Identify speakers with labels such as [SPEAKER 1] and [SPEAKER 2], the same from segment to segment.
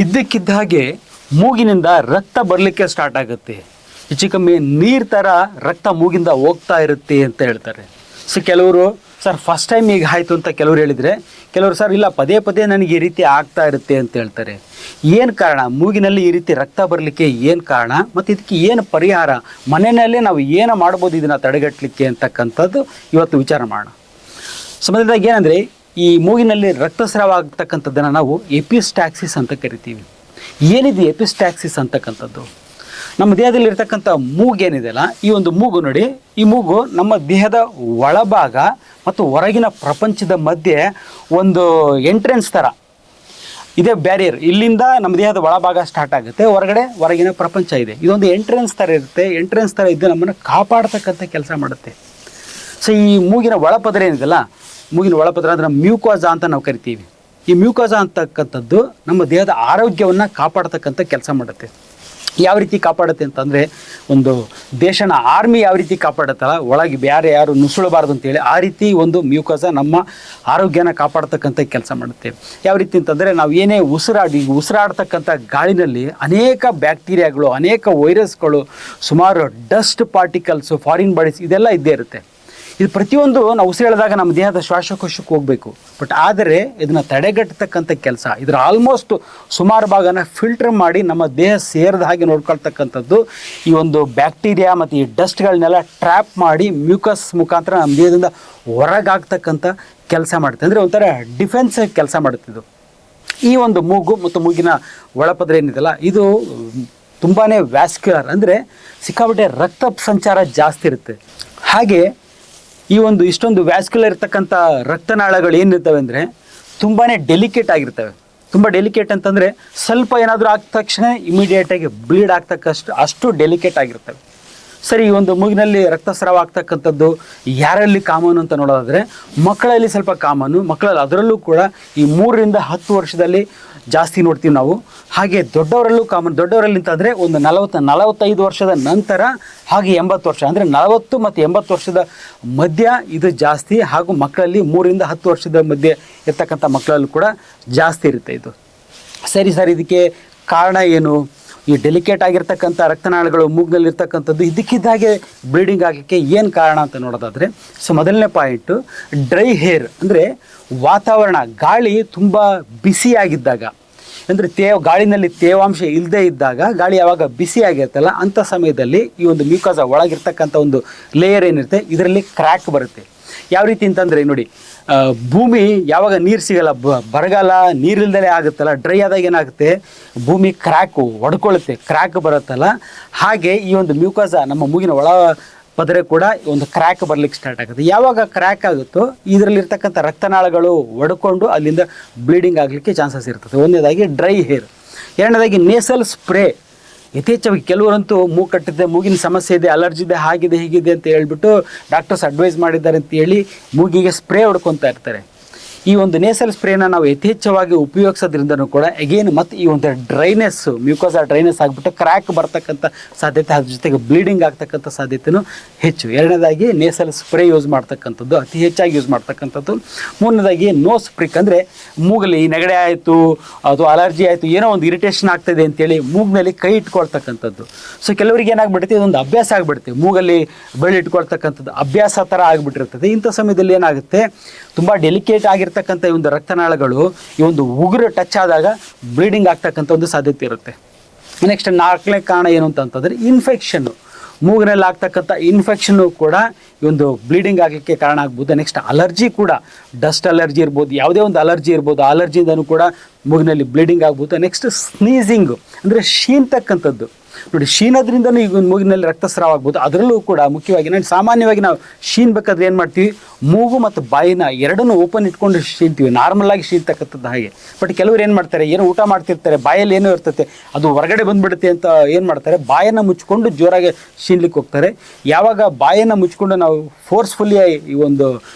[SPEAKER 1] ಇದ್ದಕ್ಕಿದ್ದ ಹಾಗೆ ಮೂಗಿನಿಂದ ರಕ್ತ ಬರಲಿಕ್ಕೆ ಸ್ಟಾರ್ಟ್ ಆಗುತ್ತೆ. ಹೆಚ್ಚು ಕಮ್ಮಿ ನೀರು ಥರ ರಕ್ತ ಮೂಗಿಂದ ಹೋಗ್ತಾ ಇರುತ್ತೆ ಅಂತ ಹೇಳ್ತಾರೆ. ಸೊ ಕೆಲವರು ಸರ್ ಫಸ್ಟ್ ಟೈಮ್ ಈಗ ಆಯಿತು ಅಂತ ಕೆಲವರು ಹೇಳಿದರೆ, ಕೆಲವರು ಸರ್ ಇಲ್ಲ ಪದೇ ಪದೇ ನನಗೆ ಈ ರೀತಿ ಆಗ್ತಾ ಇರುತ್ತೆ ಅಂತ ಹೇಳ್ತಾರೆ. ಏನು ಕಾರಣ? ಮೂಗಿನಲ್ಲಿ ಈ ರೀತಿ ರಕ್ತ ಬರಲಿಕ್ಕೆ ಏನು ಕಾರಣ ಮತ್ತು ಇದಕ್ಕೆ ಏನು ಪರಿಹಾರ, ಮನೆಯಲ್ಲೇ ನಾವು ಏನು ಮಾಡ್ಬೋದು ಇದನ್ನು ತಡೆಗಟ್ಟಲಿಕ್ಕೆ ಅಂತಕ್ಕಂಥದ್ದು ಇವತ್ತು ವಿಚಾರ ಮಾಡೋಣ. ಮೊದಲನೇದಾಗಿ ಏನಂದರೆ, ಈ ಮೂಗಿನಲ್ಲಿ ರಕ್ತಸ್ರಾವ ಆಗ್ತಕ್ಕಂಥದ್ದನ್ನು ನಾವು ಎಪಿಸ್ಟ್ಯಾಕ್ಸಿಸ್ ಅಂತ ಕರಿತೀವಿ. ಏನಿದೆ ಎಪಿಸ್ಟ್ಯಾಕ್ಸಿಸ್ ಅಂತಕ್ಕಂಥದ್ದು? ನಮ್ಮ ದೇಹದಲ್ಲಿ ಇರ್ತಕ್ಕಂಥ ಮೂಗೇನಿದೆಯಲ್ಲ, ಈ ಒಂದು ಮೂಗು ನೋಡಿ, ಈ ಮೂಗು ನಮ್ಮ ದೇಹದ ಒಳಭಾಗ ಮತ್ತು ಹೊರಗಿನ ಪ್ರಪಂಚದ ಮಧ್ಯೆ ಒಂದು ಎಂಟ್ರೆನ್ಸ್ ಥರ ಇದೇ ಬ್ಯಾರಿಯರ್. ಇಲ್ಲಿಂದ ನಮ್ಮ ದೇಹದ ಒಳಭಾಗ ಸ್ಟಾರ್ಟ್ ಆಗುತ್ತೆ, ಹೊರಗಿನ ಪ್ರಪಂಚ ಇದೆ. ಇದೊಂದು ಎಂಟ್ರೆನ್ಸ್ ಥರ ಇರುತ್ತೆ. ಎಂಟ್ರೆನ್ಸ್ ಥರ ಇದ್ದು ನಮ್ಮನ್ನು ಕಾಪಾಡ್ತಕ್ಕಂಥ ಕೆಲಸ ಮಾಡುತ್ತೆ. ಸೊ ಈ ಮೂಗಿನ ಒಳಪದರ ಏನಿದೆಯಲ್ಲ, ಮೂಗಿನ ಒಳಪದರ ಅಂದರೆ ಮ್ಯೂಕೋಸಾ ಅಂತ ನಾವು ಕರಿತೀವಿ. ಈ ಮ್ಯೂಕೋಸಾ ಅಂತಕ್ಕಂಥದ್ದು ನಮ್ಮ ದೇಹದ ಆರೋಗ್ಯವನ್ನು ಕಾಪಾಡ್ತಕ್ಕಂಥ ಕೆಲಸ ಮಾಡುತ್ತೆ. ಯಾವ ರೀತಿ ಕಾಪಾಡುತ್ತೆ ಅಂತಂದರೆ, ಒಂದು ದೇಶನ ಆರ್ಮಿ ಯಾವ ರೀತಿ ಕಾಪಾಡುತ್ತಲ್ಲ, ಒಳಗೆ ಬೇರೆ ಯಾರು ನುಸುಳಬಾರ್ದು ಅಂತೇಳಿ, ಆ ರೀತಿ ಒಂದು ಮ್ಯೂಕೋಸಾ ನಮ್ಮ ಆರೋಗ್ಯನ ಕಾಪಾಡ್ತಕ್ಕಂಥ ಕೆಲಸ ಮಾಡುತ್ತೆ. ಯಾವ ರೀತಿ ಅಂತಂದರೆ, ನಾವು ಏನೇ ಉಸಿರಾಡ್ತಕ್ಕಂಥ ಗಾಳಿನಲ್ಲಿ ಅನೇಕ ಬ್ಯಾಕ್ಟೀರಿಯಾಗಳು, ಅನೇಕ ವೈರಸ್ಗಳು, ಸುಮಾರು ಡಸ್ಟ್ ಪಾರ್ಟಿಕಲ್ಸು, ಫಾರಿನ್ ಬಾಡೀಸ್ ಇದೆಲ್ಲ ಇದ್ದೇ ಇರುತ್ತೆ. ಇದು ಪ್ರತಿಯೊಂದು ನಾವು ಉಸಿರಾಡಿದಾಗ ನಮ್ಮ ದೇಹದ ಶ್ವಾಸಕೋಶಕ್ಕೆ ಹೋಗಬೇಕು. ಬಟ್ ಆದರೆ ಇದನ್ನು ತಡೆಗಟ್ಟತಕ್ಕಂಥ ಕೆಲಸ, ಇದರ ಆಲ್ಮೋಸ್ಟ್ ಸುಮಾರು ಭಾಗನ ಫಿಲ್ಟರ್ ಮಾಡಿ ನಮ್ಮ ದೇಹ ಸೇರಿದ ಹಾಗೆ ನೋಡ್ಕೊಳ್ತಕ್ಕಂಥದ್ದು ಈ ಒಂದು ಬ್ಯಾಕ್ಟೀರಿಯಾ ಮತ್ತು ಈ ಡಸ್ಟ್ಗಳನ್ನೆಲ್ಲ ಟ್ರ್ಯಾಪ್ ಮಾಡಿ ಮ್ಯೂಕಸ್ ಮುಖಾಂತರ ನಮ್ಮ ದೇಹದಿಂದ ಹೊರಗಾಗ್ತಕ್ಕಂಥ ಕೆಲಸ ಮಾಡುತ್ತೆ. ಅಂದರೆ ಒಂಥರ ಡಿಫೆನ್ಸ್ ಕೆಲಸ ಮಾಡುತ್ತಿದ್ದು. ಈ ಒಂದು ಮೂಗು ಮತ್ತು ಮೂಗಿನ ಒಳಪದರ ಏನಿದೆಯಲ್ಲ, ಇದು ತುಂಬಾ ವ್ಯಾಸ್ಕ್ಯುಲರ್, ಅಂದರೆ ಸಿಕ್ಕಾಪಟ್ಟೆ ರಕ್ತ ಸಂಚಾರ ಜಾಸ್ತಿ ಇರುತ್ತೆ. ಹಾಗೆ ಈ ಒಂದು ಇಷ್ಟೊಂದು ವ್ಯಾಸ್ಕ್ಯುಲರ್ ಇರ್ತಕ್ಕಂಥ ರಕ್ತನಾಳಗಳು ಏನಿರ್ತವೆ ಅಂದರೆ ತುಂಬಾ ಡೆಲಿಕೇಟ್ ಆಗಿರ್ತವೆ. ತುಂಬ ಡೆಲಿಕೇಟ್ ಅಂತಂದರೆ ಸ್ವಲ್ಪ ಏನಾದರೂ ಆದ ತಕ್ಷಣ ಇಮಿಡಿಯೇಟಾಗಿ ಬ್ಲೀಡ್ ಅಷ್ಟು ಡೆಲಿಕೇಟ್ ಆಗಿರ್ತವೆ. ಸರಿ, ಈ ಒಂದು ಮೂಗಿನಲ್ಲಿ ರಕ್ತಸ್ರಾವ ಆಗ್ತಕ್ಕಂಥದ್ದು ಯಾರಲ್ಲಿ ಕಾಮನ್ ಅಂತ ನೋಡೋದಾದರೆ, ಮಕ್ಕಳಲ್ಲಿ ಸ್ವಲ್ಪ ಕಾಮನ್ನು. ಮಕ್ಕಳಲ್ಲಿ ಅದರಲ್ಲೂ ಕೂಡ ಈ 3 ರಿಂದ 10 ವರ್ಷದಲ್ಲಿ ಜಾಸ್ತಿ ನೋಡ್ತೀವಿ ನಾವು. ಹಾಗೆ ದೊಡ್ಡವರಲ್ಲೂ ಕಾಮನ್. ದೊಡ್ಡವರಲ್ಲಿ ಅಂತಂದರೆ ಒಂದು 45 ವರ್ಷದ ನಂತರ, ಹಾಗೆ 80 ವರ್ಷ, ಅಂದರೆ 40 ಮತ್ತು 80 ವರ್ಷದ ಮಧ್ಯ ಇದು ಜಾಸ್ತಿ. ಹಾಗೂ ಮಕ್ಕಳಲ್ಲಿ 3 ರಿಂದ 10 ವರ್ಷದ ಮಧ್ಯೆ ಇರ್ತಕ್ಕಂಥ ಮಕ್ಕಳಲ್ಲೂ ಕೂಡ ಜಾಸ್ತಿ ಇರುತ್ತೆ ಇದು. ಸರಿ ಸರ್, ಇದಕ್ಕೆ ಕಾರಣ ಏನು? ಈ ಡೆಲಿಕೇಟ್ ಆಗಿರ್ತಕ್ಕಂಥ ರಕ್ತನಾಳಗಳು ಮೂಗಿನಲ್ಲಿರ್ತಕ್ಕಂಥದ್ದು ಇದಕ್ಕಿದ್ದಾಗೆ ಬ್ಲೀಡಿಂಗ್ ಆಗಲಿಕ್ಕೆ ಏನು ಕಾರಣ ಅಂತ ನೋಡೋದಾದರೆ, ಸೊ ಮೊದಲನೇ ಪಾಯಿಂಟು ಡ್ರೈ ಹೇರ್, ಅಂದರೆ ವಾತಾವರಣ, ಗಾಳಿ ತುಂಬ ಬಿಸಿಯಾಗಿದ್ದಾಗ, ಅಂದರೆ ಗಾಳಿನಲ್ಲಿ ತೇವಾಂಶ ಇಲ್ಲದೆ ಇದ್ದಾಗ, ಗಾಳಿ ಯಾವಾಗ ಬಿಸಿಯಾಗಿರುತ್ತಲ್ಲ ಅಂಥ ಸಮಯದಲ್ಲಿ ಈ ಒಂದು ಮ್ಯೂಕೋಸಾ ಒಳಗಿರ್ತಕ್ಕಂಥ ಒಂದು ಲೇಯರ್ ಏನಿರುತ್ತೆ ಇದರಲ್ಲಿ ಕ್ರ್ಯಾಕ್ ಬರುತ್ತೆ. ಯಾವ ರೀತಿ ಅಂತಂದರೆ ನೋಡಿ, ಭೂಮಿ ಯಾವಾಗ ನೀರು ಸಿಗಲ್ಲ, ಬರಗಾಲ ನೀರಿಲ್ದಲೇ ಆಗುತ್ತಲ್ಲ, ಡ್ರೈ ಆದಾಗ ಏನಾಗುತ್ತೆ, ಭೂಮಿ ಹೊಡ್ಕೊಳ್ಳುತ್ತೆ, ಕ್ರ್ಯಾಕ್ ಬರುತ್ತಲ್ಲ, ಹಾಗೆ ಈ ಒಂದು ಮ್ಯೂಕೋಸಾ ನಮ್ಮ ಮೂಗಿನ ಒಳ ಪದರೆ ಕೂಡ ಒಂದು ಕ್ರ್ಯಾಕ್ ಬರಲಿಕ್ಕೆ ಸ್ಟಾರ್ಟ್ ಆಗುತ್ತೆ. ಯಾವಾಗ ಕ್ರ್ಯಾಕ್ ಆಗುತ್ತೋ ಇದರಲ್ಲಿರ್ತಕ್ಕಂಥ ರಕ್ತನಾಳಗಳು ಒಡ್ಕೊಂಡು ಅಲ್ಲಿಂದ ಬ್ಲೀಡಿಂಗ್ ಆಗಲಿಕ್ಕೆ ಚಾನ್ಸಸ್ ಇರ್ತದೆ. ಒಂದನೇದಾಗಿ ಡ್ರೈ ಹೇರ್. ಎರಡನೇದಾಗಿ ನೇಸಲ್ ಸ್ಪ್ರೇ. ಯಥೇಚ್ಛವಾಗಿ ಕೆಲವರಂತೂ ಮೂಗು ಕಟ್ಟಿದೆ, ಮೂಗಿನ ಸಮಸ್ಯೆ ಇದೆ, ಅಲರ್ಜಿ ಇದೆ, ಹಾಗಿದೆ ಹೀಗಿದೆ ಅಂತ ಹೇಳ್ಬಿಟ್ಟು ಡಾಕ್ಟರ್ಸ್ ಅಡ್ವೈಸ್ ಮಾಡಿದ್ದಾರೆ ಅಂತ ಹೇಳಿ ಮೂಗಿಗೆ ಸ್ಪ್ರೇ ಹೊಡ್ಕೊತಾ ಇರ್ತಾರೆ. ಈ ಒಂದು ನೇಸಲ್ ಸ್ಪ್ರೇನ ನಾವು ಯಥೇಚ್ಛವಾಗಿ ಉಪಯೋಗಿಸೋದ್ರಿಂದನೂ ಕೂಡ ಅಗೇನ್ ಮತ್ತು ಈ ಒಂದು ಡ್ರೈನೆಸ್ಸು, ಮ್ಯೂಕೋಸಾ ಡ್ರೈನೆಸ್ ಆಗಿಬಿಟ್ಟು ಕ್ರ್ಯಾಕ್ ಬರ್ತಕ್ಕಂಥ ಸಾಧ್ಯತೆ, ಅದ್ರ ಜೊತೆಗೆ ಬ್ಲೀಡಿಂಗ್ ಆಗ್ತಕ್ಕಂಥ ಸಾಧ್ಯತೆಯೂ ಹೆಚ್ಚು. ಎರಡನೇದಾಗಿ ನೇಸಲ್ ಸ್ಪ್ರೇ ಯೂಸ್ ಮಾಡ್ತಕ್ಕಂಥದ್ದು, ಅತಿ ಹೆಚ್ಚಾಗಿ ಯೂಸ್ ಮಾಡ್ತಕ್ಕಂಥದ್ದು. ಮೂರನೇದಾಗಿ ನೋಸ್ ಪ್ರಿಕ್, ಅಂದರೆ ಮೂಗಲ್ಲಿ ನೆಗಡೆ ಆಯಿತು ಅಥವಾ ಅಲರ್ಜಿ ಆಯಿತು, ಏನೋ ಒಂದು ಇರಿಟೇಷನ್ ಆಗ್ತಾಯಿದೆ ಅಂತೇಳಿ ಮೂಗಿನಲ್ಲಿ ಕೈ ಇಟ್ಕೊಳ್ತಕ್ಕಂಥದ್ದು. ಸೊ ಕೆಲವರಿಗೆ ಏನಾಗ್ಬಿಡುತ್ತೆ, ಇದೊಂದು ಅಭ್ಯಾಸ ಆಗಿಬಿಡುತ್ತೆ, ಮೂಗಲ್ಲಿ ಬೆಳ್ಳಿ ಇಟ್ಕೊಳ್ತಕ್ಕಂಥದ್ದು ಅಭ್ಯಾಸ ಥರ ಆಗಿಬಿಟ್ಟಿರ್ತದೆ. ಇಂಥ ಸಮಯದಲ್ಲಿ ಏನಾಗುತ್ತೆ, ತುಂಬ ಡೆಲಿಕೇಟ್ ಆಗಿರ್ತಕ್ಕಂಥ ಈ ಒಂದು ರಕ್ತನಾಳಗಳು ಈ ಒಂದು ಉಗುರು ಟಚ್ ಆದಾಗ ಬ್ಲೀಡಿಂಗ್ ಆಗ್ತಕ್ಕಂಥ ಒಂದು ಸಾಧ್ಯತೆ ಇರುತ್ತೆ. ನೆಕ್ಸ್ಟ್ 4ನೇ ಕಾರಣ ಏನು ಅಂತಂತಂದರೆ ಇನ್ಫೆಕ್ಷನ್ನು. ಮೂಗಿನಲ್ಲಿ ಆಗ್ತಕ್ಕಂಥ ಇನ್ಫೆಕ್ಷನ್ನು ಕೂಡ ಈ ಒಂದು ಬ್ಲೀಡಿಂಗ್ ಆಗಲಿಕ್ಕೆ ಕಾರಣ ಆಗ್ಬೋದು. ನೆಕ್ಸ್ಟ್ ಅಲರ್ಜಿ ಕೂಡ, ಡಸ್ಟ್ ಅಲರ್ಜಿ ಇರ್ಬೋದು, ಯಾವುದೇ ಒಂದು ಅಲರ್ಜಿ ಇರ್ಬೋದು, ಆ ಅಲರ್ಜಿಯಿಂದನೂ ಕೂಡ ಮೂಗಿನಲ್ಲಿ ಬ್ಲೀಡಿಂಗ್ ಆಗ್ಬೋದು. ನೆಕ್ಸ್ಟ್ ಸ್ನೀಸಿಂಗು, ಅಂದರೆ ಶೀಂತಕ್ಕಂಥದ್ದು. ನೋಡಿ, ಶೀನೋದ್ರಿಂದನೂ ಈಗ ಮೂಗಿನಲ್ಲಿ ರಕ್ತಸ್ರಾವ ಆಗ್ಬೋದು. ಅದರಲ್ಲೂ ಕೂಡ ಮುಖ್ಯವಾಗಿ ಸಾಮಾನ್ಯವಾಗಿ ನಾವು ಶೀನ್ಬೇಕಾದ್ರೆ ಏನು ಮಾಡ್ತೀವಿ, ಮೂಗು ಮತ್ತು ಬಾಯಿನ ಎರಡನ್ನೂ ಓಪನ್ ಇಟ್ಕೊಂಡು ಶೀನ್ತೀವಿ, ನಾರ್ಮಲಾಗಿ ಶೀನ್ತಕ್ಕಂಥದ್ದು ಹಾಗೆ. ಬಟ್ ಕೆಲವರು ಏನು ಮಾಡ್ತಾರೆ, ಏನೋ ಊಟ ಮಾಡ್ತಿರ್ತಾರೆ, ಬಾಯಲ್ಲಿ ಏನೋ ಇರ್ತೈತೆ, ಅದು ಹೊರಗಡೆ ಬಂದುಬಿಡುತ್ತೆ ಅಂತ ಏನು ಮಾಡ್ತಾರೆ, ಬಾಯನ್ನು ಮುಚ್ಕೊಂಡು ಜೋರಾಗಿ ಶೀನ್ಲಿಕ್ಕೆ ಹೋಗ್ತಾರೆ. ಯಾವಾಗ ಬಾಯನ್ನು ಮುಚ್ಕೊಂಡು ನಾವು ಫೋರ್ಸ್ಫುಲ್ಲಿ ಈ ಒಂದು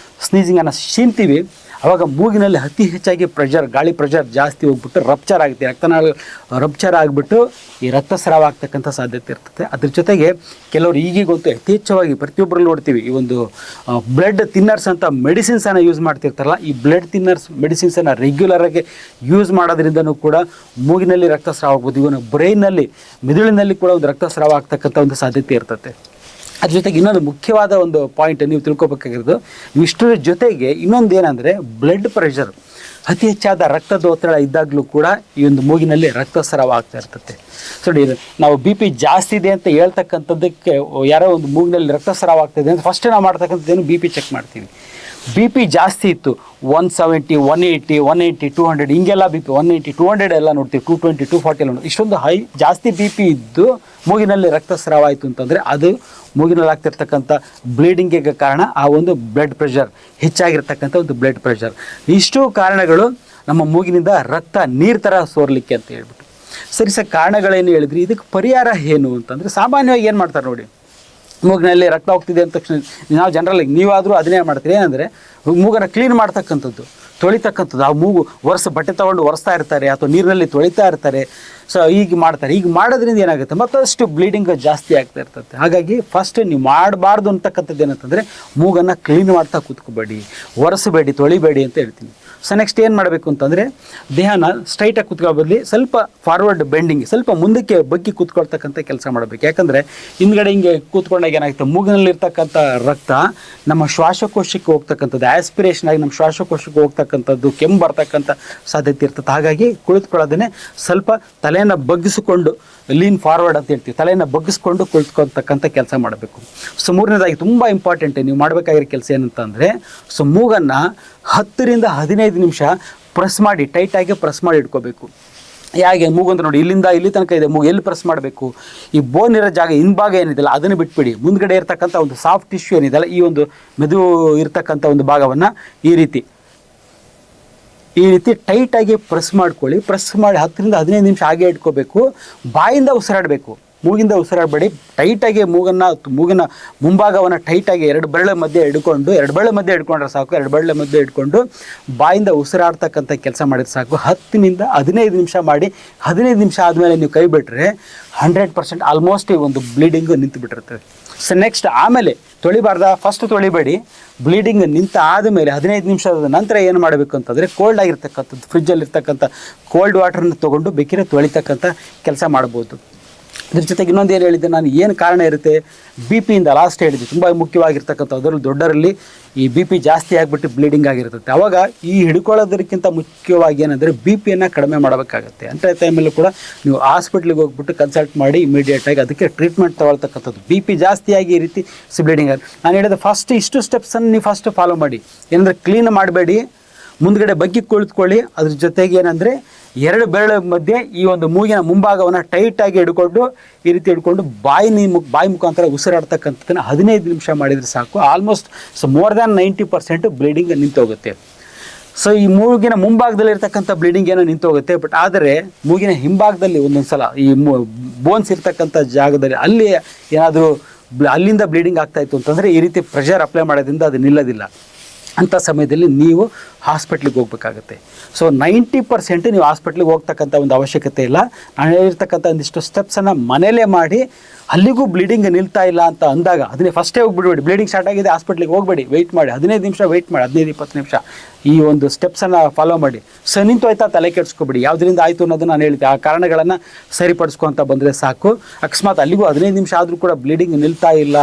[SPEAKER 1] ಸ್ನೀಸಿಂಗನ್ನು ಶೀನ್ತೀವಿ, ಆವಾಗ ಮೂಗಿನಲ್ಲಿ ಅತಿ ಹೆಚ್ಚಾಗಿ ಗಾಳಿ ಪ್ರೆಷರ್ ಜಾಸ್ತಿ ಹೋಗ್ಬಿಟ್ಟು ರಪ್ಚರ್ ಆಗುತ್ತೆ, ರಕ್ತನಾಳ ರಪ್ಚರ್ ಆಗಿಬಿಟ್ಟು ಈ ರಕ್ತಸ್ರಾವ ಆಗ್ತಕ್ಕಂಥ ಸಾಧ್ಯತೆ ಇರ್ತದೆ. ಅದ್ರ ಜೊತೆಗೆ ಕೆಲವರು ಈಗೀಗಂತೂ ಯಥೇಚ್ಛವಾಗಿ ಪ್ರತಿಯೊಬ್ಬರಲ್ಲಿ ನೋಡ್ತೀವಿ, ಈ ಒಂದು ಬ್ಲಡ್ ಥಿನ್ನರ್ಸ್ ಅಂತ ಮೆಡಿಸಿನ್ಸನ್ನು ಯೂಸ್ ಮಾಡ್ತಿರ್ತಾರಲ್ಲ, ಈ ಬ್ಲಡ್ ಥಿನ್ನರ್ಸ್ ಮೆಡಿಸಿನ್ಸನ್ನು ರೆಗ್ಯುಲರಾಗಿ ಯೂಸ್ ಮಾಡೋದ್ರಿಂದನೂ ಕೂಡ ಮೂಗಿನಲ್ಲಿ ರಕ್ತಸ್ರಾವ ಆಗ್ಬೋದು. ಇವನು ಬ್ರೈನಲ್ಲಿ, ಮಿದುಳಿನಲ್ಲಿ ಕೂಡ ಒಂದು ರಕ್ತಸ್ರಾವ ಆಗ್ತಕ್ಕಂಥ ಒಂದು ಸಾಧ್ಯತೆ ಇರ್ತದೆ. ಅದ್ರ ಜೊತೆಗೆ ಇನ್ನೊಂದು ಮುಖ್ಯವಾದ ಒಂದು ಪಾಯಿಂಟ್ ನೀವು ತಿಳ್ಕೊಬೇಕಾಗಿರೋದು, ಇಷ್ಟರ ಜೊತೆಗೆ ಇನ್ನೊಂದು ಏನಂದರೆ ಬ್ಲಡ್ ಪ್ರೆಷರ್, ಅತಿ ಹೆಚ್ಚಾದ ರಕ್ತದ ಒತ್ತಡ ಇದ್ದಾಗಲೂ ಕೂಡ ಈ ಒಂದು ಮೂಗಿನಲ್ಲಿ ರಕ್ತಸ್ರಾವ ಆಗ್ತಾ ಇರ್ತದೆ. ಸೊ ನಾವು BP ಜಾಸ್ತಿ ಇದೆ ಅಂತ ಹೇಳ್ತಕ್ಕಂಥದ್ದಕ್ಕೆ, ಯಾರೋ ಒಂದು ಮೂಗಿನಲ್ಲಿ ರಕ್ತಸ್ರಾವ ಆಗ್ತಾಯಿದೆ ಅಂತ ಫಸ್ಟ್ ನಾವು ಮಾಡ್ತಕ್ಕಂಥದ್ದೇನು BP ಚೆಕ್ ಮಾಡ್ತೀವಿ. BP ಜಾಸ್ತಿ ಇತ್ತು, 170, 180, 180, 200 ಹಿಂಗೆಲ್ಲ BP 180, 200 ಎಲ್ಲ ನೋಡ್ತೀವಿ, 220, 240 ಎಲ್ಲ ನೋಡ್ತೀವಿ. ಇಷ್ಟೊಂದು ಜಾಸ್ತಿ BP ಇದ್ದು ಮೂಗಿನಲ್ಲಿ ರಕ್ತಸ್ರಾವ ಆಯಿತು ಅಂತಂದರೆ ಅದು ಮೂಗಿನಲ್ಲಿ ಆಗ್ತಿರ್ತಕ್ಕಂಥ ಬ್ಲೀಡಿಂಗಿಗೆ ಕಾರಣ ಆ ಒಂದು ಬ್ಲಡ್ ಪ್ರೆಷರ್, ಹೆಚ್ಚಾಗಿರ್ತಕ್ಕಂಥ ಒಂದು ಬ್ಲಡ್ ಪ್ರೆಷರ್. ಇಷ್ಟು ಕಾರಣಗಳು ನಮ್ಮ ಮೂಗಿನಿಂದ ರಕ್ತ ನೀರು ಥರ ಸೋರ್ಲಿಕ್ಕೆ ಅಂತ ಹೇಳ್ಬಿಟ್ಟು. ಸರಿ ಸರ್, ಕಾರಣಗಳೇನು ಹೇಳಿದ್ರಿ, ಇದಕ್ಕೆ ಪರಿಹಾರ ಏನು ಅಂತಂದರೆ ಸಾಮಾನ್ಯವಾಗಿ ಏನು ಮಾಡ್ತಾರೆ ನೋಡಿ, ಮೂಗಿನಲ್ಲಿ ರಕ್ತ ಹೋಗ್ತಿದೆ ಅಂದ ತಕ್ಷಣ ನಾವು ಜನರಲ್ ನೀವಾದರೂ ಅದನ್ನೇ ಮಾಡ್ತೀರಿ. ಏನಂದರೆ ಮೂಗನ್ನು ಕ್ಲೀನ್ ಮಾಡ್ತಕ್ಕಂಥದ್ದು, ತೊಳಿತಕ್ಕಂಥದ್ದು. ಆ ಮೂಗು ಬಟ್ಟೆ ತೊಗೊಂಡು ಒರೆಸ್ತಾ ಇರ್ತಾರೆ ಅಥವಾ ನೀರಿನಲ್ಲಿ ತೊಳಿತಾ ಇರ್ತಾರೆ. ಸೊ ಈಗ ಮಾಡ್ತಾರೆ. ಈಗ ಮಾಡೋದ್ರಿಂದ ಏನಾಗುತ್ತೆ, ಮತ್ತಷ್ಟು ಬ್ಲೀಡಿಂಗ್ ಜಾಸ್ತಿ ಆಗ್ತಾ ಇರ್ತದೆ. ಹಾಗಾಗಿ ಫಸ್ಟ್ ನೀವು ಮಾಡಬಾರ್ದು ಅಂತಕ್ಕಂಥದ್ದು ಏನಂತಂದರೆ ಮೂಗನ್ನು ಕ್ಲೀನ್ ಮಾಡ್ತಾ ಕೂತ್ಕೋಬೇಡಿ, ಒರೆಸಬೇಡಿ, ತೊಳಿಬೇಡಿ ಅಂತ ಹೇಳ್ತೀನಿ. ಸೊ ನೆಕ್ಸ್ಟ್ ಏನು ಮಾಡಬೇಕು ಅಂತಂದರೆ ದೇಹನ ಸ್ಟ್ರೈಟಾಗಿ ಕೂತ್ಕೊಳ್ಳೋ ಬದಲಿ ಸ್ವಲ್ಪ ಫಾರ್ವರ್ಡ್ ಬೆಂಡಿಂಗ್, ಸ್ವಲ್ಪ ಮುಂದಕ್ಕೆ ಬಗ್ಗಿ ಕೂತ್ಕೊಳ್ತಕ್ಕಂಥ ಕೆಲಸ ಮಾಡಬೇಕು. ಯಾಕಂದರೆ ಹಿಂದ್ಗಡೆ ಹಿಂಗೆ ಕೂತ್ಕೊಂಡಾಗ ಏನಾಗುತ್ತೆ, ಮೂಗಿನಲ್ಲಿರ್ತಕ್ಕಂಥ ರಕ್ತ ನಮ್ಮ ಶ್ವಾಸಕೋಶಕ್ಕೆ ಹೋಗ್ತಕ್ಕಂಥದ್ದು, ಆಸ್ಪಿರೇಷನ್ ಆಗಿ ನಮ್ಮ ಶ್ವಾಸಕೋಶಕ್ಕೆ ಹೋಗ್ತಕ್ಕಂಥದ್ದು, ಕೆಮ್ಮು ಬರ್ತಕ್ಕಂಥ ಸಾಧ್ಯತೆ ಇರ್ತದೆ. ಹಾಗಾಗಿ ಕುಳಿತುಕೊಳ್ಳೋದೇ ಸ್ವಲ್ಪ ತಲೆಯನ್ನು ಬಗ್ಗಿಸಿಕೊಂಡು, ಲೀನ್ ಫಾರ್ವರ್ಡ್ ಅಂತ ಹೇಳ್ತೀವಿ, ತಲೆಯನ್ನು ಬಗ್ಗಿಸ್ಕೊಂಡು ಕುಳಿತುಕೊಳ್ತಕ್ಕಂಥ ಕೆಲಸ ಮಾಡಬೇಕು. ಸೊ ಮೂರನೇದಾಗಿ ತುಂಬ ಇಂಪಾರ್ಟೆಂಟ್ ನೀವು ಮಾಡಬೇಕಾಗಿರೋ ಕೆಲಸ ಏನಂತಂದರೆ, ಸೊ ಮೂಗನ್ನು 10 ರಿಂದ 15 ನಿಮಿಷ ಪ್ರೆಸ್ ಮಾಡಿ, ಟೈಟಾಗಿ ಪ್ರೆಸ್ ಮಾಡಿ ಇಟ್ಕೋಬೇಕು. ಹೇಗೆ ಮೂಗಂತ ನೋಡಿ, ಇಲ್ಲಿಂದ ಇಲ್ಲಿ ತನಕ ಇದೆ ಮೂಗು, ಎಲ್ಲಿ ಪ್ರೆಸ್ ಮಾಡಬೇಕು, ಈ ಬೋನ್ ಇರೋ ಜಾಗ ಹಿಂಭಾಗ ಏನಿದೆಯಲ್ಲ ಅದನ್ನು ಬಿಟ್ಬಿಡಿ. ಮುಂದ್ಗಡೆ ಇರ್ತಕ್ಕಂಥ ಒಂದು ಸಾಫ್ಟ್ ಟಿಶ್ಯೂ ಏನಿದೆಯಲ್ಲ, ಈ ಒಂದು ಮೆದು ಇರ್ತಕ್ಕಂಥ ಒಂದು ಭಾಗವನ್ನು ಈ ರೀತಿ ಟೈಟಾಗಿ ಪ್ರೆಸ್ ಮಾಡ್ಕೊಳ್ಳಿ. ಪ್ರೆಸ್ ಮಾಡಿ 10 ರಿಂದ 15 ನಿಮಿಷ ಹಾಗೆ ಇಟ್ಕೋಬೇಕು. ಬಾಯಿಂದ ಉಸಿರಾಡಬೇಕು, ಮೂಗಿಂದ ಉಸಿರಾಡಬೇಡಿ. ಟೈಟಾಗಿ ಮೂಗಿನ ಮುಂಭಾಗವನ್ನು ಟೈಟಾಗಿ 2 ಬೆರಳ ಮಧ್ಯೆ ಹಿಡ್ಕೊಂಡ್ರೆ ಸಾಕು. 2 ಬೆರಳ ಮಧ್ಯೆ ಹಿಡ್ಕೊಂಡು ಬಾಯಿಂದ ಉಸಿರಾಡ್ತಕ್ಕಂಥ ಕೆಲಸ ಮಾಡಿದ್ರೆ ಸಾಕು. 10 ರಿಂದ 15 ನಿಮಿಷ ಮಾಡಿ. 15 ನಿಮಿಷ ಆದಮೇಲೆ ನೀವು ಕೈ ಬಿಟ್ಟರೆ 100% ಆಲ್ಮೋಸ್ಟ್ ಈ ಒಂದು ಬ್ಲೀಡಿಂಗು ನಿಂತು ಬಿಟ್ಟಿರ್ತದೆ. ಸೊ ನೆಕ್ಸ್ಟ್ ಆಮೇಲೆ ಫಸ್ಟ್ ತೊಳಿಬೇಡಿ. ಬ್ಲೀಡಿಂಗ್ ನಿಂತ ಆದಮೇಲೆ 15 ನಿಮಿಷದ ನಂತರ ಏನು ಮಾಡಬೇಕು ಅಂತಂದರೆ, ಕೋಲ್ಡ್ ಆಗಿರ್ತಕ್ಕಂಥದ್ದು, ಫ್ರಿಜ್ಜಲ್ಲಿರ್ತಕ್ಕಂಥ ಕೋಲ್ಡ್ ವಾಟರ್ನ ತೊಗೊಂಡು ಬೇಕಿದ್ರೆ ತೊಳಿತಕ್ಕಂಥ ಕೆಲಸ ಮಾಡ್ಬೋದು. ಇದ್ರ ಜೊತೆಗೆ ಇನ್ನೊಂದು ಏನು ಹೇಳಿದ್ದೆ ನಾನು, ಏನು ಕಾರಣ ಇರುತ್ತೆ, BP ಇಂದ ಲಾಸ್ಟ್ ಹೇಳಿದ್ದೆ, ತುಂಬ ಮುಖ್ಯವಾಗಿರ್ತಕ್ಕಂಥ ಅದರಲ್ಲಿ ದೊಡ್ಡರಲ್ಲಿ ಈ BP ಜಾಸ್ತಿ ಆಗಿಬಿಟ್ಟು ಬ್ಲೀಡಿಂಗ್ ಆಗಿರ್ತದೆ. ಆವಾಗ ಈ ಹಿಡ್ಕೊಳ್ಳೋದಕ್ಕಿಂತ ಮುಖ್ಯವಾಗಿ ಏನಂದರೆ BP-ಯನ್ನು ಕಡಿಮೆ ಮಾಡಬೇಕಾಗತ್ತೆ. ಅಂಥ ಟೈಮಲ್ಲೂ ಕೂಡ ನೀವು ಹಾಸ್ಪಿಟ್ಲಿಗೆ ಹೋಗ್ಬಿಟ್ಟು ಕನ್ಸಲ್ಟ್ ಮಾಡಿ ಇಮಿಡಿಯೇಟಾಗಿ ಅದಕ್ಕೆ ಟ್ರೀಟ್ಮೆಂಟ್ ತೊಗೊಳ್ತಕ್ಕಂಥದ್ದು. BP ಜಾಸ್ತಿಯಾಗಿ ಈ ರೀತಿ ಬ್ಲೀಡಿಂಗ್ ಆಗಿ ನಾನು ಹೇಳಿದೆ, ಫಸ್ಟ್ ಇಷ್ಟು ಸ್ಟೆಪ್ಸನ್ನು ನೀವು ಫಸ್ಟ್ ಫಾಲೋ ಮಾಡಿ. ಏನಂದರೆ ಕ್ಲೀನ್ ಮಾಡಬೇಡಿ, ಮುಂದ್ಗಡೆ ಬಗ್ಗಿ ಕುಳಿತುಕೊಳ್ಳಿ. ಅದ್ರ ಜೊತೆಗೆ ಏನಂದರೆ 2 ಬೆರಳ ಮಧ್ಯೆ ಈ ಒಂದು ಮೂಗಿನ ಮುಂಭಾಗವನ್ನು ಟೈಟಾಗಿ ಹಿಡ್ಕೊಂಡು ಈ ರೀತಿ ಹಿಡ್ಕೊಂಡು ಬಾಯಿ ಮುಖಾಂತರ ಉಸಿರಾಡ್ತಕ್ಕಂಥದ್ದನ್ನು 15 ನಿಮಿಷ ಮಾಡಿದರೆ ಸಾಕು. ಆಲ್ಮೋಸ್ಟ್ ಮೋರ್ ದ್ಯಾನ್ 90% ಬ್ಲೀಡಿಂಗ್ ನಿಂತೋಗುತ್ತೆ. ಸೊ ಈ ಮೂಗಿನ ಮುಂಭಾಗದಲ್ಲಿ ಇರ್ತಕ್ಕಂಥ ಬ್ಲೀಡಿಂಗ್ ಏನೋ ನಿಂತೋಗುತ್ತೆ. ಬಟ್ ಆದರೆ ಮೂಗಿನ ಹಿಂಭಾಗದಲ್ಲಿ ಒಂದೊಂದು ಸಲ ಈ ಬೋನ್ಸ್ ಇರ್ತಕ್ಕಂಥ ಜಾಗದಲ್ಲಿ ಅಲ್ಲಿ ಏನಾದರೂ ಅಲ್ಲಿಂದ ಬ್ಲೀಡಿಂಗ್ ಆಗ್ತಾಯಿತ್ತು ಅಂತಂದರೆ ಈ ರೀತಿ ಪ್ರೆಷರ್ ಅಪ್ಲೈ ಮಾಡೋದ್ರಿಂದ ಅದು ನಿಲ್ಲೋದಿಲ್ಲ. ಅಂಥ ಸಮಯದಲ್ಲಿ ನೀವು ಹಾಸ್ಪಿಟ್ಲಿಗೆ ಹೋಗ್ಬೇಕಾಗತ್ತೆ. ಸೊ 90% ನೀವು ಹಾಸ್ಪಿಟ್ಲಿಗೆ ಹೋಗ್ತಕ್ಕಂಥ ಒಂದು ಅವಶ್ಯಕತೆ ಇಲ್ಲ. ನಾನು ಹೇಳಿರ್ತಕ್ಕಂಥ ಒಂದಿಷ್ಟು ಸ್ಟೆಪ್ಸನ್ನು ಮನೇಲೇ ಮಾಡಿ, ಅಲ್ಲಿಗೂ ಬ್ಲೀಡಿಂಗ್ ನಿಲ್ತಾ ಇಲ್ಲ ಅಂತ ಅಂದಾಗ ಅದನ್ನೇ ಫಸ್ಟೇ ಹೋಗ್ಬಿಡ್ಬೇಡಿ. ಬ್ಲೀಡಿಂಗ್ ಸ್ಟಾರ್ಟ್ ಆಗಿದೆ, ಹಾಸ್ಪಿಟ್ಲಿಗೆ ಹೋಗಬೇಡಿ, ವೆಯ್ಟ್ ಮಾಡಿ, 15 ನಿಮಿಷ ವೆಯ್ಟ್ ಮಾಡಿ, 15-20 ನಿಮಿಷ ಈ ಒಂದು ಸ್ಟೆಪ್ಸನ್ನು ಫಾಲೋ ಮಾಡಿ. ಸೊ ನಿಂತು ಆಯ್ತಾ ತಲೆ ಕೆಡಿಸ್ಕೊಬೇಡಿ, ಯಾವುದರಿಂದ ಆಯಿತು ಅನ್ನೋದು ನಾನು ಹೇಳಿದ್ದೆ. ಆ ಕಾರಣಗಳನ್ನು ಸರಿಪಡಿಸ್ಕೊತ ಬಂದರೆ ಸಾಕು. ಅಕಸ್ಮಾತ್ ಅಲ್ಲಿಗೂ 15 ನಿಮಿಷ ಆದರೂ ಕೂಡ ಬ್ಲೀಡಿಂಗ್ ನಿಲ್ತಾ ಇಲ್ಲ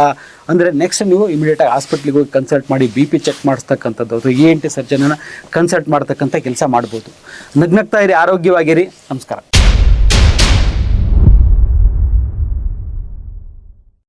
[SPEAKER 1] ಅಂದರೆ ನೆಕ್ಸ್ಟ್ ನೀವು ಇಮಿಡಿಯೇಟಾಗಿ ಹಾಸ್ಪಿಟ್ಲಿಗೆ ಹೋಗಿ ಕನ್ಸಲ್ಟ್ ಮಾಡಿ BP ಚೆಕ್ ಮಾಡಿಸ್ತಕ್ಕಂಥದ್ದು ಅಥವಾ ENT ಸರ್ಜನನ್ನು ಕನ್ಸಲ್ಟ್ ಮಾಡ್ತಕ್ಕಂಥ ಕೆಲಸ ಮಾಡ್ಬೋದು. ನಗ್ನಗ್ತಾ ಇರಿ, ಆರೋಗ್ಯವಾಗಿರಿ. ನಮಸ್ಕಾರ.